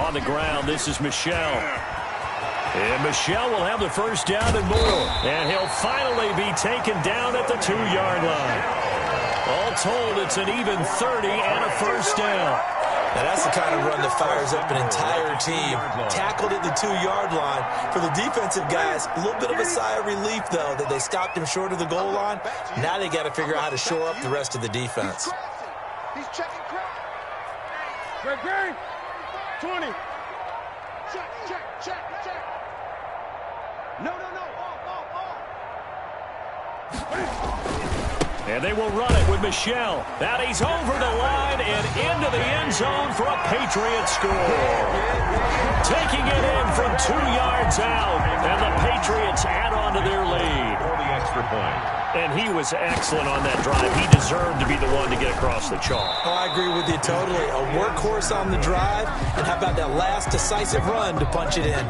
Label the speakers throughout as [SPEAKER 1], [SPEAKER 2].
[SPEAKER 1] on the ground. This is Michel. And Michel will have the first down and more. And he'll finally be taken down at the 2-yard line. All told, it's an even 30 and a first down.
[SPEAKER 2] Now that's the kind of run that fires up an entire team. Tackled at the 2-yard line. For the defensive guys, a little bit of a sigh of relief, though, that they stopped him short of the goal line. Now they got to figure out how to shore up the rest of the defense.
[SPEAKER 3] He's checking crowd. Gary, 20. Check. No.
[SPEAKER 1] And they will run it with Michel. That he's over the line and into the end zone for a Patriot score. Taking it in from 2 yards out. And the Patriots add on to their lead.
[SPEAKER 4] For the extra point.
[SPEAKER 1] And he was excellent on that drive. He deserved to be the one to get across the chalk.
[SPEAKER 2] Oh, I agree with you totally. A workhorse on the drive. And how about that last decisive run to punch it in?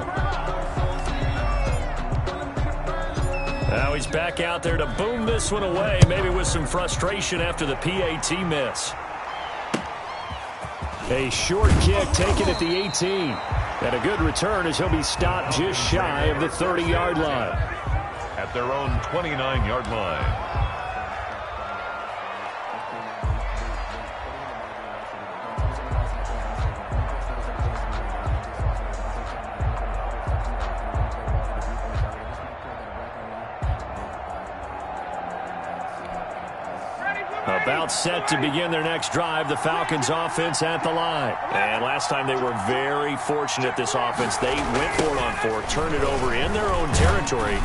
[SPEAKER 1] Now he's back out there to boom this one away, maybe with some frustration after the PAT miss. A short kick taken at the 18. And a good return as he'll be stopped just shy of the 30-yard line.
[SPEAKER 4] At their own 29-yard line.
[SPEAKER 1] About set to begin their next drive, the Falcons offense at the line. And last time they were very fortunate, this offense. They went for it on 4, turned it over in their own territory,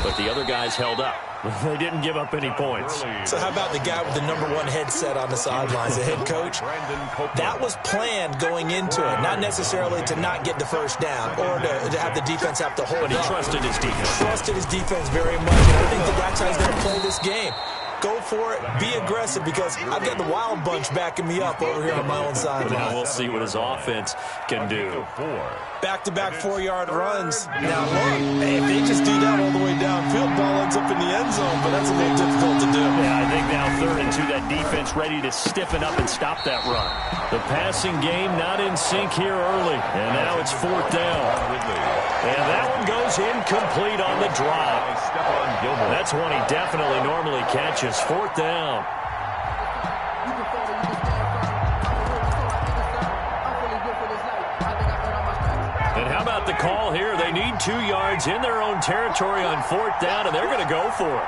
[SPEAKER 1] but the other guys held up. They didn't give up any points.
[SPEAKER 2] So how about the guy with the #1 headset on the sidelines, the head coach? That was planned going into it, not necessarily to not get the first down or to have the defense have to hold up.
[SPEAKER 1] But he trusted his defense.
[SPEAKER 2] Trusted his defense very much. And I think that's how he's going to play this game. Go for it. Be aggressive because I've got the wild bunch backing me up over here on my own sideline.
[SPEAKER 1] Now we'll see what his offense can do.
[SPEAKER 2] Back-to-back 4-yard runs. Now, look, if they just do that all the way downfield, ball ends up in the end zone, but that's a little difficult to do.
[SPEAKER 1] Yeah, I think now 3rd and 2, that defense ready to stiffen up and stop that run. The passing game not in sync here early, and now it's 4th down. And that one goes incomplete on the drop. That's one he definitely normally catches. 4th down. And how about the call here? They need 2 yards in their own territory on 4th down, and they're going to go for it.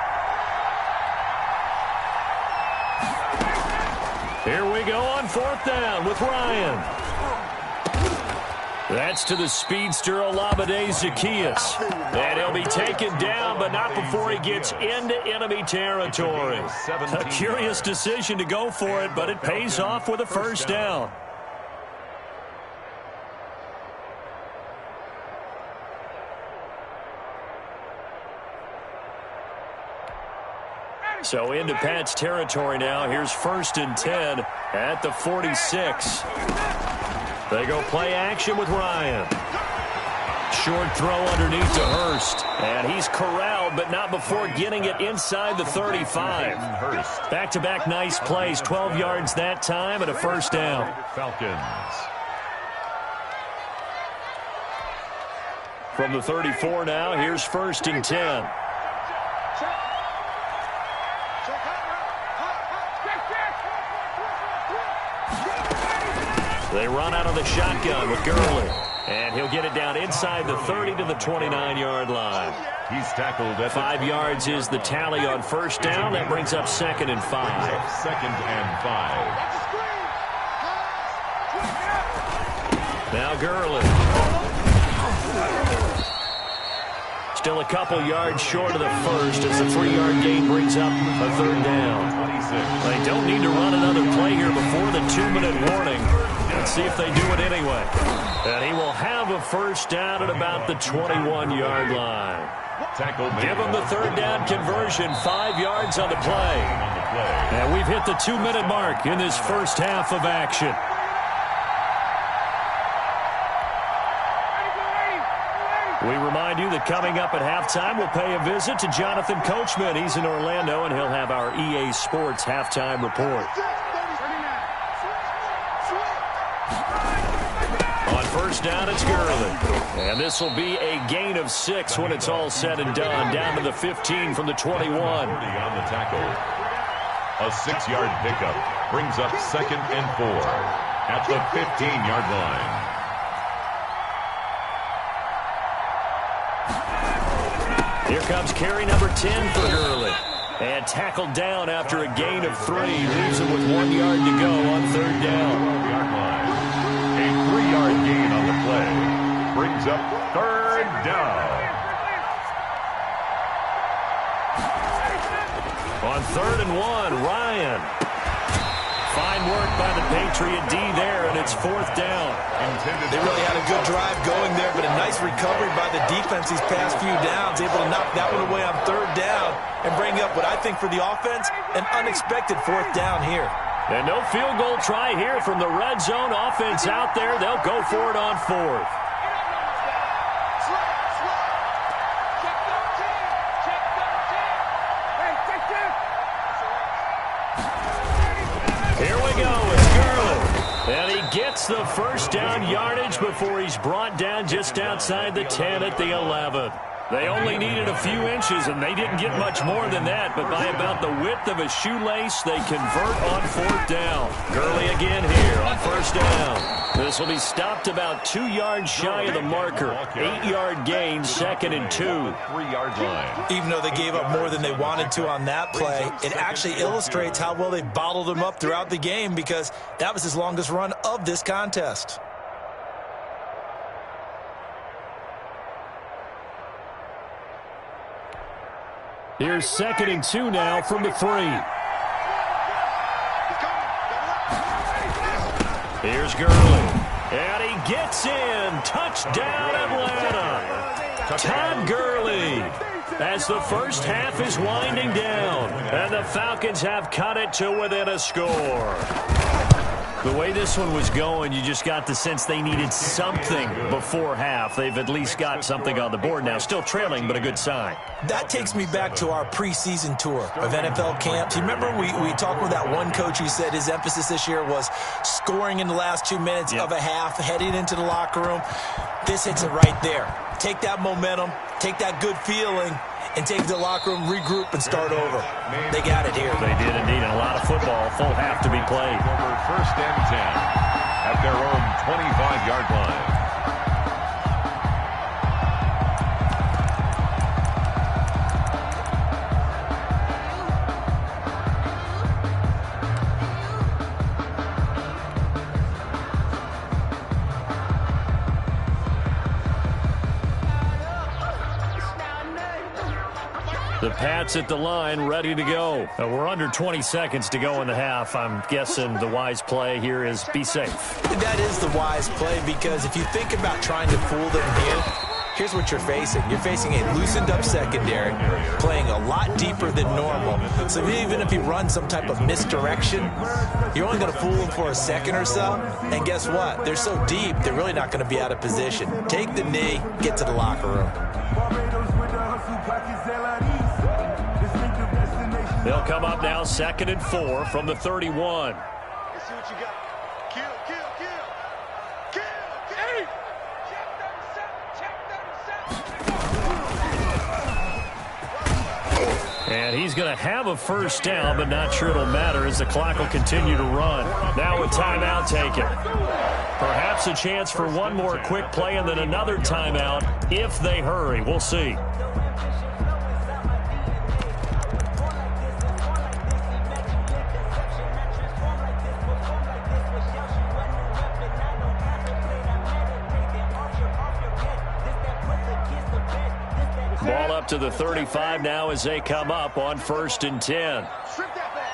[SPEAKER 1] Here we go on 4th down with Ryan. That's to the speedster Olabode Zaccheaus. And he'll be taken down, but not before he gets into enemy territory. A curious decision to go for it, but it pays off with a first down. So into Pat's territory now. Here's 1st and 10 at the 46. They go play action with Ryan. Short throw underneath to Hurst. And he's corralled, but not before getting it inside the 35. Back-to-back nice plays. 12 yards that time and a first down.
[SPEAKER 4] Falcons.
[SPEAKER 1] From the 34 now, here's 1st and 10. They run out of the shotgun with Gurley. And he'll get it down inside the 30 to the 29-yard line.
[SPEAKER 4] He's tackled at
[SPEAKER 1] 5 yards is the tally on first down. That brings up 2nd and 5.
[SPEAKER 4] 2nd and 5.
[SPEAKER 1] Now Gurley. Still a couple yards short of the first as the 3-yard gain brings up a 3rd down. They don't need to run another play here before the 2-minute warning. Let's see if they do it anyway. And he will have a first down at about the 21-yard line. Give him the 3rd down conversion. 5 yards on the play. And we've hit the 2-minute mark in this first half of action. We remind you that coming up at halftime, we'll pay a visit to Jonathan Coachman. He's in Orlando, and he'll have our EA Sports halftime report. On first down, it's Gurley. And this will be a gain of 6 when it's all said and done. Down to the 15 from the 21.
[SPEAKER 4] 40 on the tackle. A 6-yard pickup brings up 2nd and 4 at the 15-yard line.
[SPEAKER 1] Here comes carry number 10 for Gurley. And tackled down after a gain of 3. Leaves him with 1 yard to go on 3rd down.
[SPEAKER 4] 12-yard line. A 3-yard gain on the play brings up 3rd down.
[SPEAKER 1] On 3rd and 1, Ryan. Fine work by the Patriot D there, and it's 4th down.
[SPEAKER 2] They really had a good drive going there, but a nice recovery by the defense these past few downs, able to knock that one away on 3rd down and bring up what I think for the offense, an unexpected 4th down here.
[SPEAKER 1] And no field goal try here from the red zone offense out there. They'll go for it on 4th. Here we go, it's Gurley. And he gets the first down yardage before he's brought down just outside the 10 at the 11. They only needed a few inches, and they didn't get much more than that, but by about the width of a shoelace, they convert on 4th down. Gurley again here on 1st down. This will be stopped about 2 yards shy of the marker. 8-yard gain, 2nd and 2.
[SPEAKER 4] 3-yard line.
[SPEAKER 2] Even though they gave up more than they wanted to on that play, it actually illustrates how well they bottled him up throughout the game, because that was his longest run of this contest.
[SPEAKER 1] Here's 2nd and 2 now from the 3. Here's Gurley. And he gets in. Touchdown, Atlanta. Todd Gurley. As the first half is winding down. And the Falcons have cut it to within a score. The way this one was going, you just got the sense they needed something before half. They've at least got something on the board now. Still trailing, but a good sign.
[SPEAKER 2] That takes me back to our preseason tour of NFL camps. You remember we talked with that one coach who said his emphasis this year was scoring in the last 2 minutes of a half, heading into the locker room. This hits it right there. Take that momentum, take that good feeling, and take the locker room, regroup, and start over. They got it here.
[SPEAKER 1] They did indeed, and a lot of football, full half to be played.
[SPEAKER 4] Over 1st and 10 at their own 25-yard line.
[SPEAKER 1] The Pats at the line, ready to go. We're under 20 seconds to go in the half. I'm guessing the wise play here is be safe.
[SPEAKER 2] That is the wise play, because if you think about trying to fool them here, here's what you're facing. You're facing a loosened-up secondary, playing a lot deeper than normal. So even if you run some type of misdirection, you're only going to fool them for a second or so. And guess what? They're so deep, they're really not going to be out of position. Take the knee, get to the locker room.
[SPEAKER 1] They'll come up now 2nd and 4 from the 31.
[SPEAKER 3] Let's see what you got. Kill, kill, kill. Kill, kill. Check 37.
[SPEAKER 1] And he's going to have a first down, but not sure it'll matter as the clock will continue to run. Now a timeout taken. Perhaps a chance for one more quick play and then another timeout if they hurry. We'll see. Ball up to the 35 now as they come up on 1st and 10.
[SPEAKER 3] Strip that ball.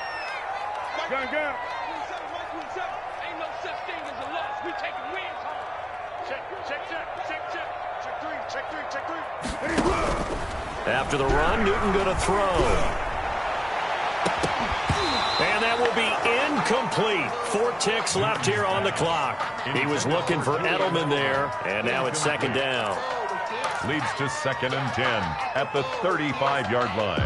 [SPEAKER 3] Gun, gun. 127. Ain't no such thing as a loss. We taking wins home. Check, check, check, check, check. Check 3, check 3, check 3.
[SPEAKER 1] After the run, Newton going to throw. And that will be incomplete. 4 ticks left here on the clock. He was looking for Edelman there, and now it's 2nd down.
[SPEAKER 4] Leads to 2nd and 10 at the 35-yard line.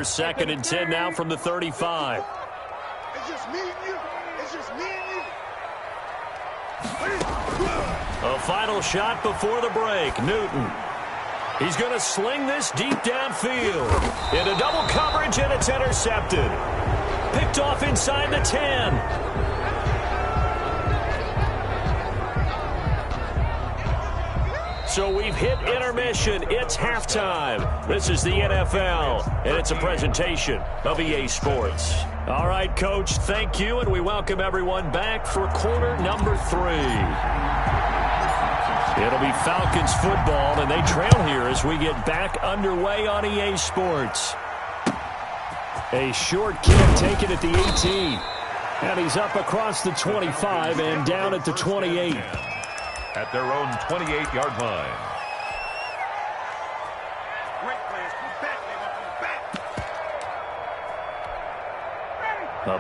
[SPEAKER 1] 2nd and 10 now from the 35.
[SPEAKER 3] It's just me and you. It's just me and you.
[SPEAKER 1] A final shot before the break. Newton. He's going to sling this deep downfield. Into double coverage, and it's intercepted. Picked off inside the 10. So we've hit intermission. It's halftime. This is the NFL, and it's a presentation of EA Sports. All right, Coach, thank you, and we welcome everyone back for quarter number 3. It'll be Falcons football, and they trail here as we get back underway on EA Sports. A short kick taken at the 18. And he's up across the 25 and down at the 28.
[SPEAKER 4] At their own 28-yard line.
[SPEAKER 3] Great players. Come back, baby. Come back.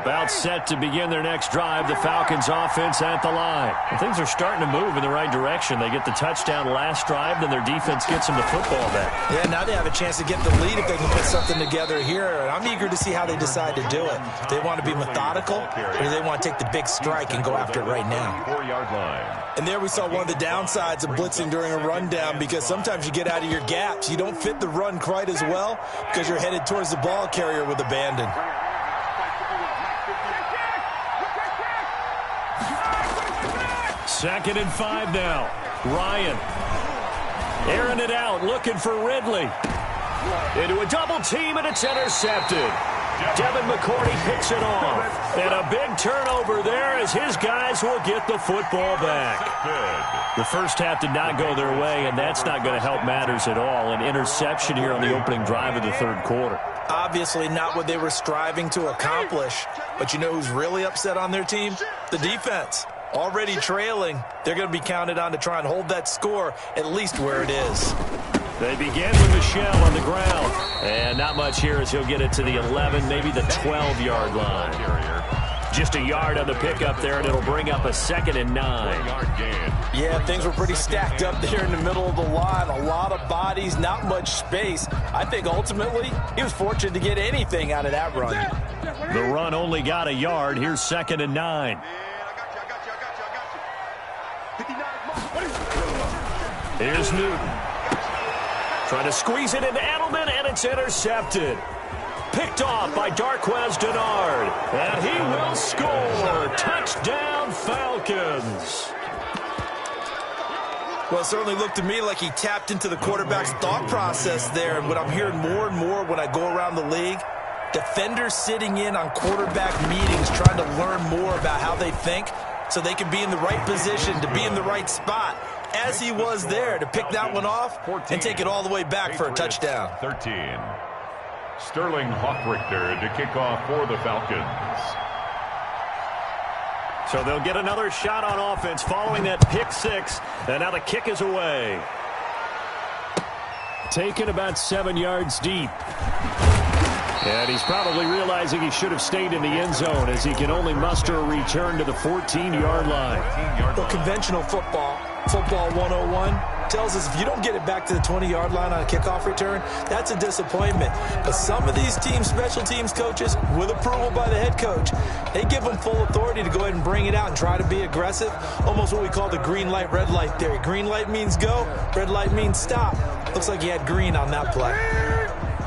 [SPEAKER 1] About set to begin their next drive, the Falcons offense at the line. And things are starting to move in the right direction. They get the touchdown last drive, then their defense gets them the football back.
[SPEAKER 2] Yeah, now they have a chance to get the lead if they can put something together here. And I'm eager to see how they decide to do it. Do they want to be methodical, or do they want to take the big strike and go after it right now?
[SPEAKER 4] 4-yard line.
[SPEAKER 2] And there we saw one of the downsides of blitzing during a rundown, because sometimes you get out of your gaps. You don't fit the run quite as well because you're headed towards the ball carrier with abandon.
[SPEAKER 1] 2nd and 5 now. Ryan airing it out, looking for Ridley. Into a double team, and it's intercepted. Devin McCourty picks it off. And a big turnover there as his guys will get the football back. The first half did not go their way, and that's not going to help matters at all. An interception here on the opening drive of the third quarter.
[SPEAKER 2] Obviously not what they were striving to accomplish. But you know who's really upset on their team? The defense. Already trailing, they're going to be counted on to try and hold that score at least where it is.
[SPEAKER 1] They begin with Michelle on the ground. And not much here as he'll get it to the 11, maybe the 12-yard line. Just a yard on the pickup there, and it'll bring up a 2nd and 9.
[SPEAKER 2] Yeah, things were pretty stacked up there in the middle of the line. A lot of bodies, not much space. I think ultimately he was fortunate to get anything out of that run.
[SPEAKER 1] The run only got a yard. Here's 2nd and 9. Here's Newton. Trying to squeeze it into Edelman, and it's intercepted. Picked off by Darquez Denard. And he will score. Touchdown, Falcons.
[SPEAKER 2] Well, it certainly looked to me like he tapped into the quarterback's thought process there. And what I'm hearing more and more when I go around the league, defenders sitting in on quarterback meetings trying to learn more about how they think so they can be in the right position, to be in the right spot, as he was there, to pick that one off and take it all the way back for a touchdown.
[SPEAKER 4] 13. Sterling Hoffrichter to kick off for the Falcons.
[SPEAKER 1] So they'll get another shot on offense following that pick 6, and now the kick is away. Taken about 7 yards deep. And he's probably realizing he should have stayed in the end zone as he can only muster a return to the 14-yard line.
[SPEAKER 2] Well, conventional football 101, tells us if you don't get it back to the 20-yard line on a kickoff return, that's a disappointment. But some of these teams, special teams coaches, with approval by the head coach, they give them full authority to go ahead and bring it out and try to be aggressive, almost what we call the green light, red light theory. Green light means go, red light means stop. Looks like he had green on that play.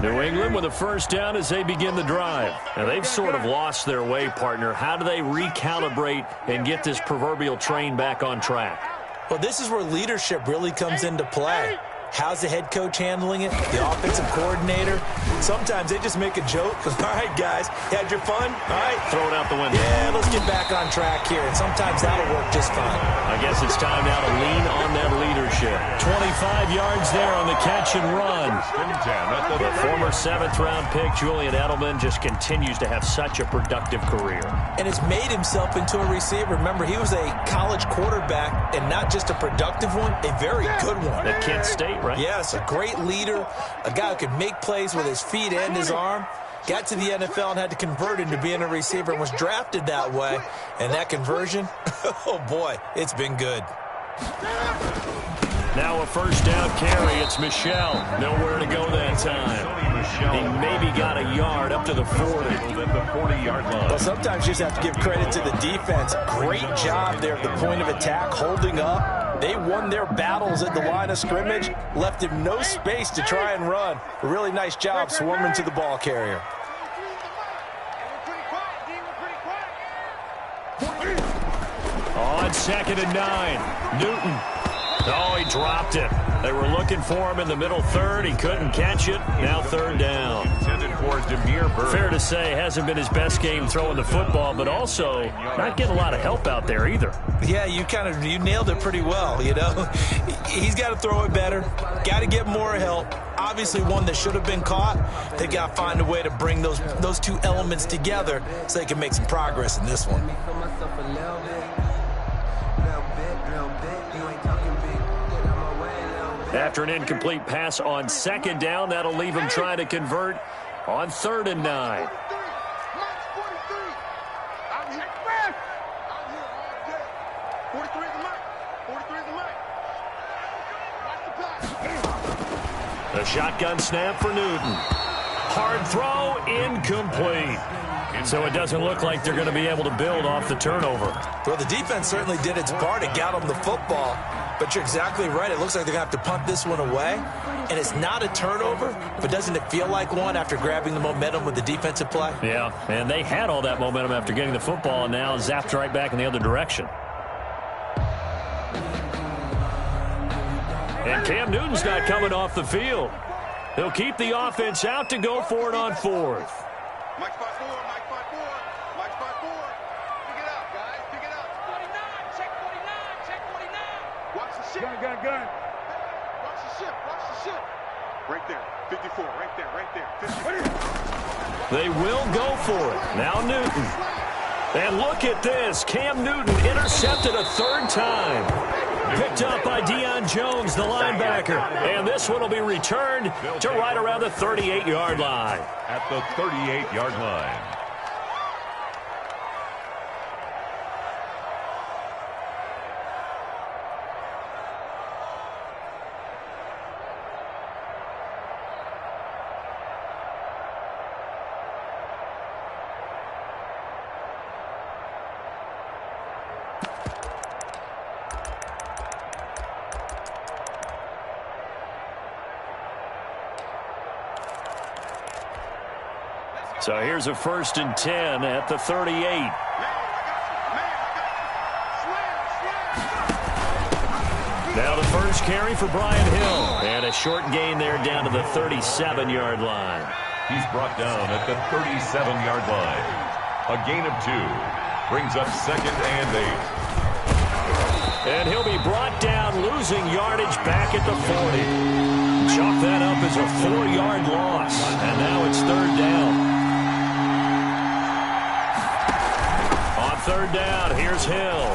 [SPEAKER 1] New England with a first down as they begin the drive. Now, they've sort of lost their way, partner. How do they recalibrate and get this proverbial train back on track?
[SPEAKER 2] Well, this is where leadership really comes into play. How's the head coach handling it? The offensive coordinator? Sometimes they just make a joke. All right, guys, you had your fun? All right.
[SPEAKER 1] Throw it out the window.
[SPEAKER 2] Yeah, let's get back on track here. And sometimes that'll work just fine.
[SPEAKER 1] I guess it's time now to lean on that leadership. 25 yards there on the catch and run. The former 7th-round pick, Julian Edelman, just continues to have such a productive career.
[SPEAKER 2] And has made himself into a receiver. Remember, he was a college quarterback, and not just a productive one, a very good one.
[SPEAKER 1] At Kent State. Right?
[SPEAKER 2] Yes, a great leader, a guy who could make plays with his feet and his arm. Got to the NFL and had to convert into being a receiver and was drafted that way. And that conversion, oh boy, it's been good.
[SPEAKER 1] Now a first down carry. It's Michel. Nowhere to go that time. He maybe got a yard up to the 40.
[SPEAKER 4] The 40-yard line.
[SPEAKER 2] Well, sometimes you just have to give credit to the defense. Great job there at the point of attack, holding up. They won their battles at the line of scrimmage, left him no space to try and run. A really nice job swarming to the ball carrier.
[SPEAKER 1] On 2nd and 9, Newton. Oh, he dropped it. They were looking for him in the middle third. He couldn't catch it. Now 3rd down.
[SPEAKER 4] Intended for Demir Bird.
[SPEAKER 1] Fair to say, hasn't been his best game throwing the football, but also not getting a lot of help out there either.
[SPEAKER 2] Yeah, you nailed it pretty well, you know. He's got to throw it better. Got to get more help. Obviously one that should have been caught. They got to find a way to bring those two elements together so they can make some progress in this one.
[SPEAKER 1] After an incomplete pass on 2nd down, that'll leave him trying to convert on 3rd and 9. The shotgun snap for Newton. Hard throw, incomplete. So it doesn't look like they're going to be able to build off the turnover.
[SPEAKER 2] Well, the defense certainly did its part. It got them the football. But you're exactly right. It looks like they're going to have to punt this one away. And it's not a turnover, but doesn't it feel like one after grabbing the momentum with the defensive play?
[SPEAKER 1] Yeah, and they had all that momentum after getting the football, and now zapped right back in the other direction. And Cam Newton's not coming off the field. He'll keep the offense out to go for it on 4th.
[SPEAKER 3] Mike spot 4, Mike spot 4, Mike spot 4. Pick it up, guys, pick it up. 49, check 49, check 49. Watch the ship. Gun. Watch the ship. Right there, 54, right there. 54.
[SPEAKER 1] They will go for it. Now Newton. And look at this. Cam Newton intercepted a 3rd time. Picked up by Deion Jones, the linebacker. And this one will be returned to right around the 38-yard line.
[SPEAKER 4] At the 38-yard line.
[SPEAKER 1] So here's a 1st and 10 at the 38. Now the first carry for Brian Hill. And a short gain there down to the 37-yard line.
[SPEAKER 4] He's brought down at the 37-yard line. A gain of 2. Brings up 2nd and 8.
[SPEAKER 1] And he'll be brought down, losing yardage back at the 40. Chalk that up as a 4-yard loss. And now it's 3rd down. 3rd down, here's Hill.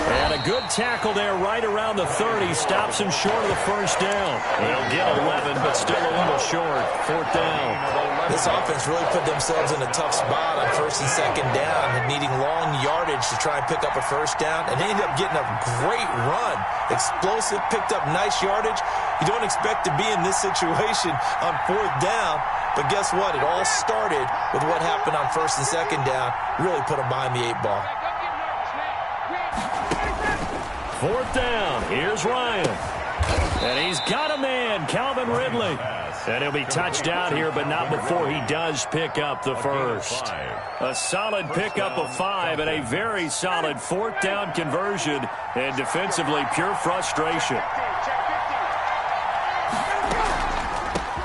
[SPEAKER 1] And a good tackle there right around the 30. Stops him short of the 1st down. They'll get 11, but still a little short. 4th down.
[SPEAKER 2] This offense really put themselves in a tough spot on 1st and 2nd down, needing long yardage to try and pick up a 1st down. And they ended up getting a great run. Explosive, picked up nice yardage. You don't expect to be in this situation on 4th down. But guess what? It all started with what happened on 1st and 2nd down. Really put them behind the 8 ball.
[SPEAKER 1] 4th down. Here's Ryan. And he's got a man, Calvin Ridley. And he'll be touched out here, but not before he does pick up the 1st. A solid pickup of 5 and a very solid 4th down conversion. And defensively, pure frustration.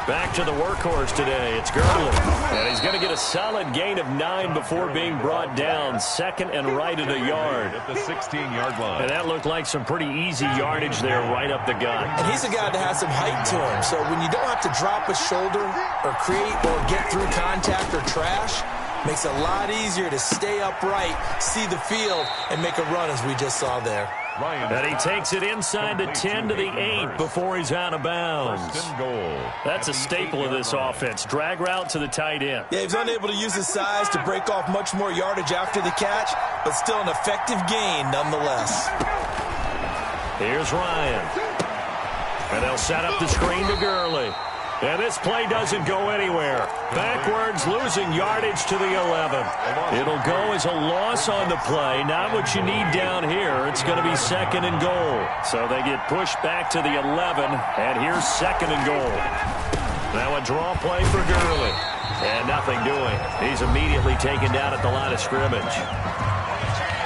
[SPEAKER 1] Back to the workhorse today. It's Gurley. And he's going to get a solid gain of 9 before being brought down. 2nd and right at a yard.
[SPEAKER 4] At the 16-yard line.
[SPEAKER 1] And that looked like some pretty easy yardage there right up the gut.
[SPEAKER 2] And he's a guy that has some height to him. So when you don't have to drop a shoulder or create or get through contact or trash, makes it a lot easier to stay upright, see the field, and make a run as we just saw there.
[SPEAKER 1] And he takes it inside the 10 to the 8 before he's out of bounds. That's a staple of this offense. Drag route to the tight end.
[SPEAKER 2] Yeah, he's unable to use his size to break off much more yardage after the catch, but still an effective gain nonetheless.
[SPEAKER 1] Here's Ryan. And they'll set up the screen to Gurley. And this play doesn't go anywhere. Backwards, losing yardage to the 11. It'll go as a loss on the play. Not what you need down here. It's going to be 2nd and goal. So they get pushed back to the 11. And here's 2nd and goal. Now a draw play for Gurley. And nothing doing. He's immediately taken down at the line of scrimmage.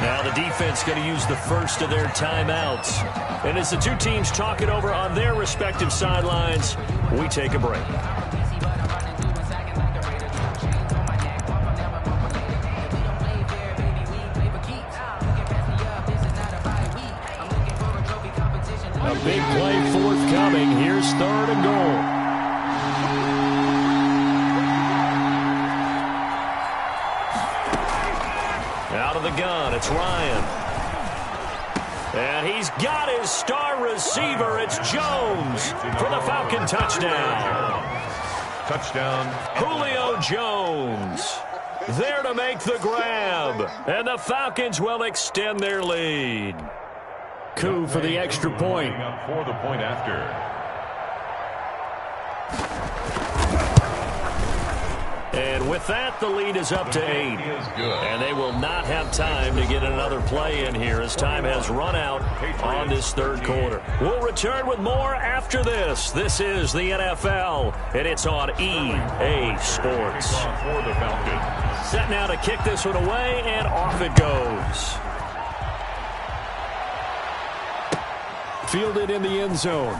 [SPEAKER 1] Now the defense going to use the first of their timeouts. And as the two teams talk it over on their respective sidelines, we take a break. A big play forthcoming. Here's 3rd and goal. Out of the gun, it's Ryan. And he's got his star receiver. It's Jones for the Falcon touchdown.
[SPEAKER 4] Touchdown.
[SPEAKER 1] Julio Jones there to make the grab. And the Falcons will extend their lead. Coup for the extra point.
[SPEAKER 4] For the point after.
[SPEAKER 1] And with that, the lead is up to 8. And they will not have time to get another play in here as time has run out on this 3rd quarter. We'll return with more after this. This is the NFL, and it's on EA Sports.
[SPEAKER 4] For the Falcons.
[SPEAKER 1] Set now to kick this one away, and off it goes. Fielded in the end zone.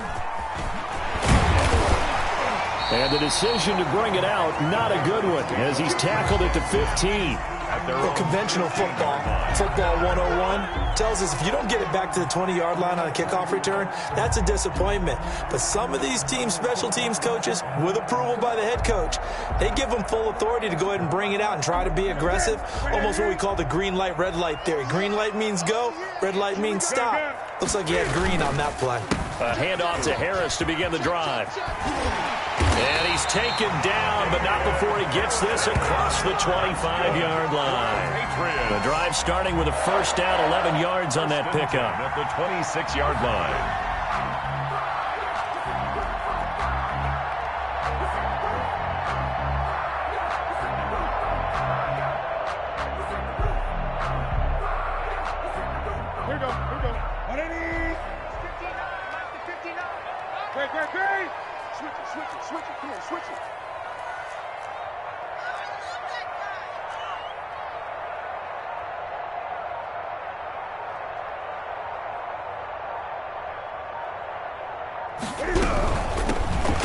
[SPEAKER 1] And the decision to bring it out, not a good one, as he's tackled it to 15.
[SPEAKER 2] Well, conventional football 101, tells us if you don't get it back to the 20-yard line on a kickoff return, that's a disappointment. But some of these teams, special teams coaches, with approval by the head coach, they give them full authority to go ahead and bring it out and try to be aggressive, almost what we call the green light, red light theory. Green light means go, red light means stop. Looks like he had green on that play.
[SPEAKER 1] A handoff to Harris to begin the drive. And he's taken down, but not before he gets this across the 25-yard line. The drive starting with a first down, 11 yards on that pickup.
[SPEAKER 4] At the 26-yard line.
[SPEAKER 3] Here we go. 180. 59. Great. Switch it. Come here, switch it.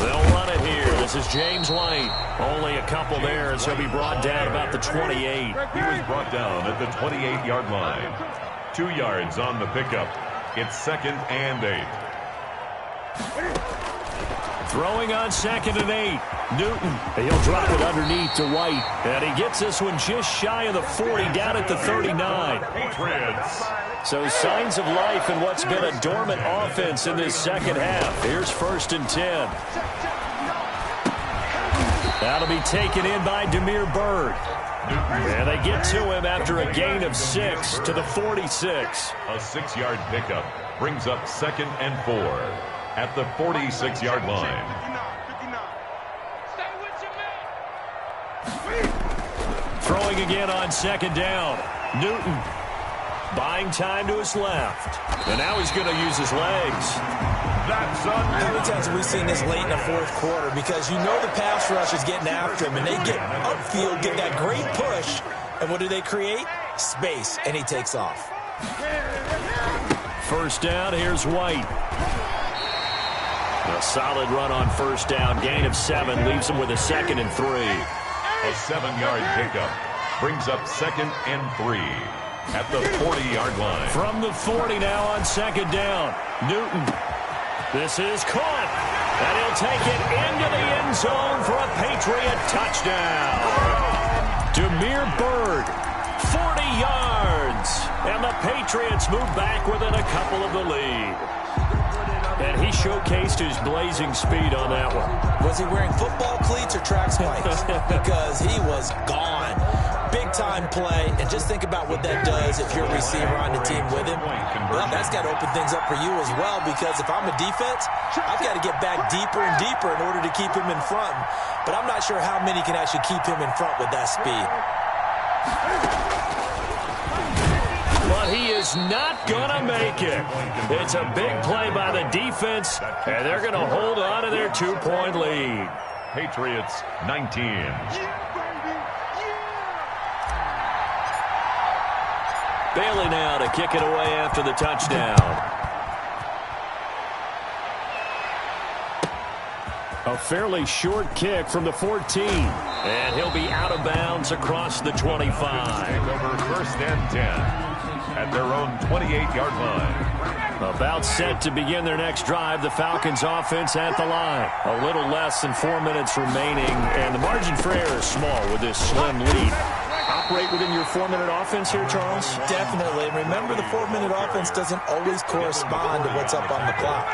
[SPEAKER 1] They'll run it here. This is James White. Only a couple there, and so he'll be brought down about the 28.
[SPEAKER 4] He was brought down at the 28-yard line. 2 yards on the pickup. It's 2nd and 8.
[SPEAKER 1] Throwing on 2nd and 8. Newton. He'll drop it underneath to White. And he gets this one just shy of the 40, down at the 39.
[SPEAKER 4] Patriots.
[SPEAKER 1] So signs of life in what's been a dormant offense in this second half. Here's 1st and 10. That'll be taken in by Demir Bird. And they get to him after a gain of 6 to the 46.
[SPEAKER 4] A 6-yard pickup brings up 2nd and 4 at the 46-yard line.
[SPEAKER 1] Throwing again on 2nd down. Newton buying time to his left. And now he's going to use his legs.
[SPEAKER 2] How many times have we seen this late in the 4th quarter? Because you know the pass rush is getting after him, and they get upfield, get that great push, and what do they create? Space, and he takes off.
[SPEAKER 1] First down, here's White. A solid run on first down. Gain of 7 leaves him with a 2nd and 3.
[SPEAKER 4] A 7-yard pickup brings up 2nd and 3 at the 40-yard line.
[SPEAKER 1] From the 40 now on 2nd down. Newton. This is caught, and he'll take it into the end zone for a Patriot touchdown. Demir Bird, 40 yards, and the Patriots move back within a couple of the lead. And he showcased his blazing speed on that one.
[SPEAKER 2] Was he wearing football cleats or track spikes? Because he was gone. Big big-time play, and just think about what that does if you're a receiver on the team with him. Well, that's got to open things up for you as well, because if I'm a defense, I've got to get back deeper and deeper in order to keep him in front. But I'm not sure how many can actually keep him in front with that speed.
[SPEAKER 1] But he is not going to make it. It's a big play by the defense, and they're going to hold on to their 2-point lead.
[SPEAKER 4] Patriots 19.
[SPEAKER 1] Bailey now to kick it away after the touchdown. A fairly short kick from the 14. And he'll be out of bounds across the 25.
[SPEAKER 4] Over 1st and 10 at their own 28-yard line.
[SPEAKER 1] About set to begin their next drive. The Falcons offense at the line. A little less than 4 minutes remaining. And the margin for error is small with this slim lead. Operate within your 4-minute offense here, Charles?
[SPEAKER 2] Definitely. And remember, the 4-minute offense doesn't always correspond to what's up on the clock.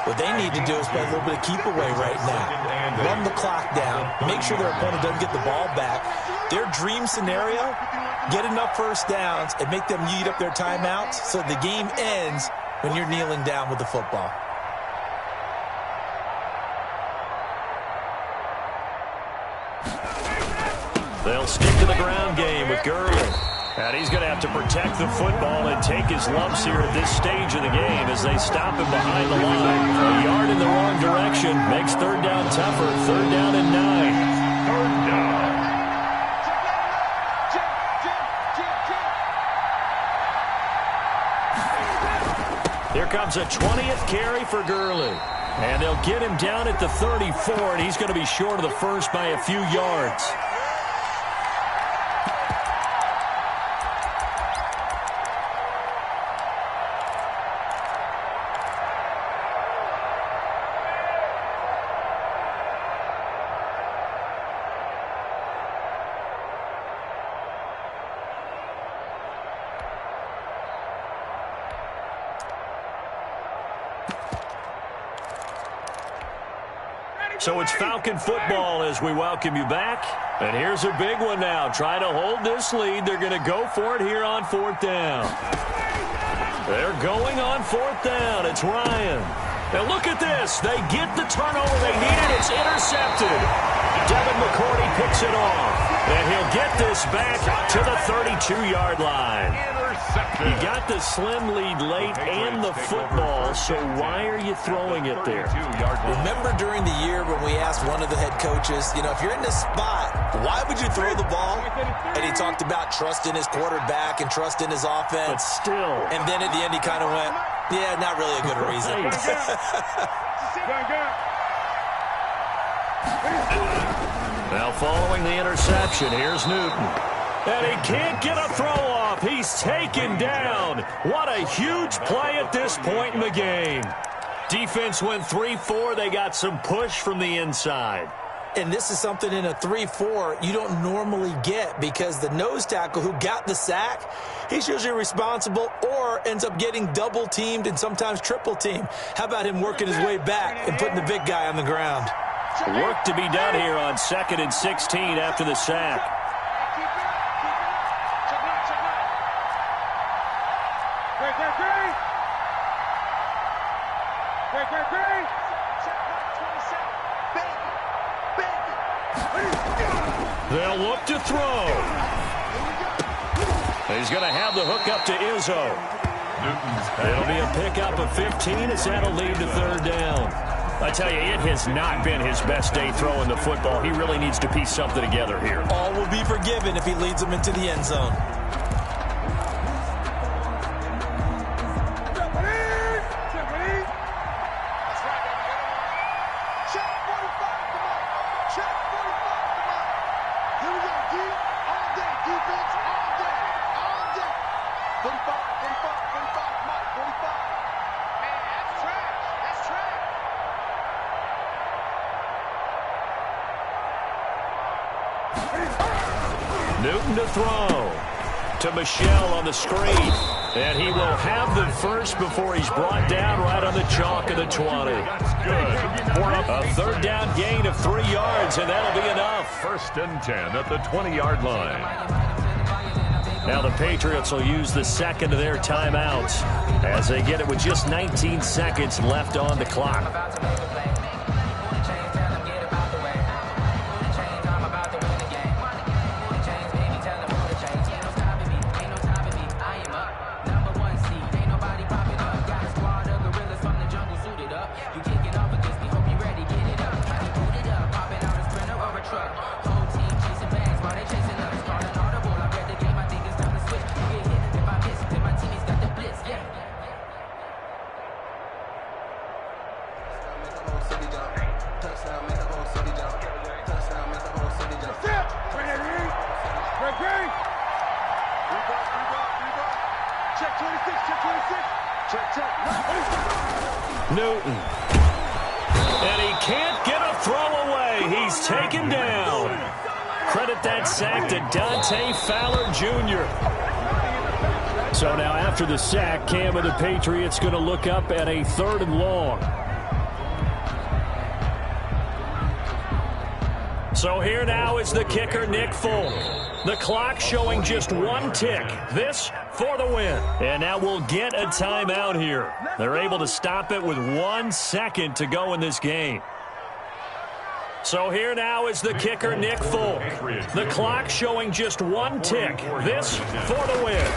[SPEAKER 2] What they need to do is play a little bit of keep away right now. Run the clock down. Make sure their opponent doesn't get the ball back. Their dream scenario, get enough first downs and make them eat up their timeouts so the game ends when you're kneeling down with the football.
[SPEAKER 1] They'll stick to the ground game with Gurley. And he's going to have to protect the football and take his lumps here at this stage of the game as they stop him behind the line. A yard in the wrong direction makes 3rd down tougher. 3rd down and 9.
[SPEAKER 4] 3rd down.
[SPEAKER 1] Here comes a 20th carry for Gurley. And they'll get him down at the 34, and he's going to be short of the first by a few yards. So it's Falcon football as we welcome you back. And here's a big one now. Trying to hold this lead. They're going to go for it here on 4th down. They're going on 4th down. It's Ryan. Now look at this. They get the turnover they needed. It's intercepted. Devin McCourty picks it off. And he'll get this back to the 32-yard line. He got the slim lead late and the football, so why are you throwing it there?
[SPEAKER 2] Remember during the year when we asked one of the head coaches, you know, if you're in this spot, why would you throw the ball? And he talked about trust in his quarterback and trust in his offense.
[SPEAKER 1] But still.
[SPEAKER 2] And then at the end he kind of went, yeah, not really a good reason.
[SPEAKER 1] Now following the interception, here's Newton. And he can't get a throw off. He's taken down. What a huge play at this point in the game. Defense went 3-4. They got some push from the inside.
[SPEAKER 2] And this is something in a 3-4 you don't normally get because the nose tackle who got the sack, he's usually responsible or ends up getting double-teamed and sometimes triple-teamed. How about him working his way back and putting the big guy on the ground?
[SPEAKER 1] Work to be done here on 2nd and 16 after the sack. They'll look to throw. He's going to have the hook up to Izzo. It'll be a pickup of 15 as that'll lead to 3rd down. I tell you, it has not been his best day throwing the football. He really needs to piece something together here.
[SPEAKER 2] All will be forgiven if he leads them into the end zone.
[SPEAKER 1] Newton to throw to Michelle on the screen. And he will have the first before he's brought down right on the chalk of the 20.
[SPEAKER 4] That's good.
[SPEAKER 1] A 3rd down gain of 3 yards, and that'll be enough.
[SPEAKER 4] 1st and 10 at the 20-yard line.
[SPEAKER 1] Now the Patriots will use the second of their timeouts as they get it with just 19 seconds left on the clock. Newton. And he can't get a throw away. He's taken down. Credit that sack to Dante Fowler Jr. So now after the sack, Cam of the Patriots going to look up at a 3rd and long. So here now is the kicker, Nick Folk. The clock showing just 1 tick. This for the win. And now we'll get a timeout here. They're able to stop it with 1 second to go in this game. So here now is the kicker, Nick Folk. The clock showing just 1 tick. This for the win.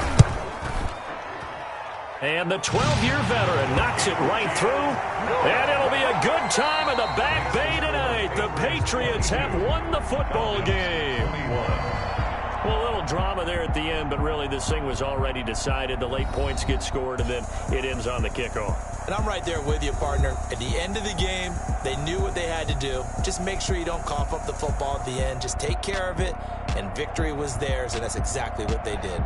[SPEAKER 1] And the 12-year veteran knocks it right through. And it'll be a good time in the Back Bay tonight. The Patriots have won the football game. Well, a little drama there at the end, but really this thing was already decided. The late points get scored, and then it ends on the kickoff.
[SPEAKER 2] And I'm right there with you, partner. At the end of the game, they knew what they had to do. Just make sure you don't cough up the football at the end. Just take care of it, and victory was theirs, and that's exactly what they did.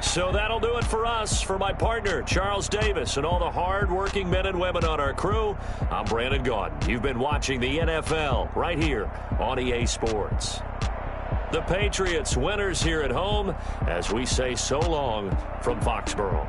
[SPEAKER 1] So that'll do it for us. For my partner, Charles Davis, and all the hard-working men and women on our crew, I'm Brandon Gaudin. You've been watching the NFL right here on EA Sports. The Patriots winners here at home as we say so long from Foxborough.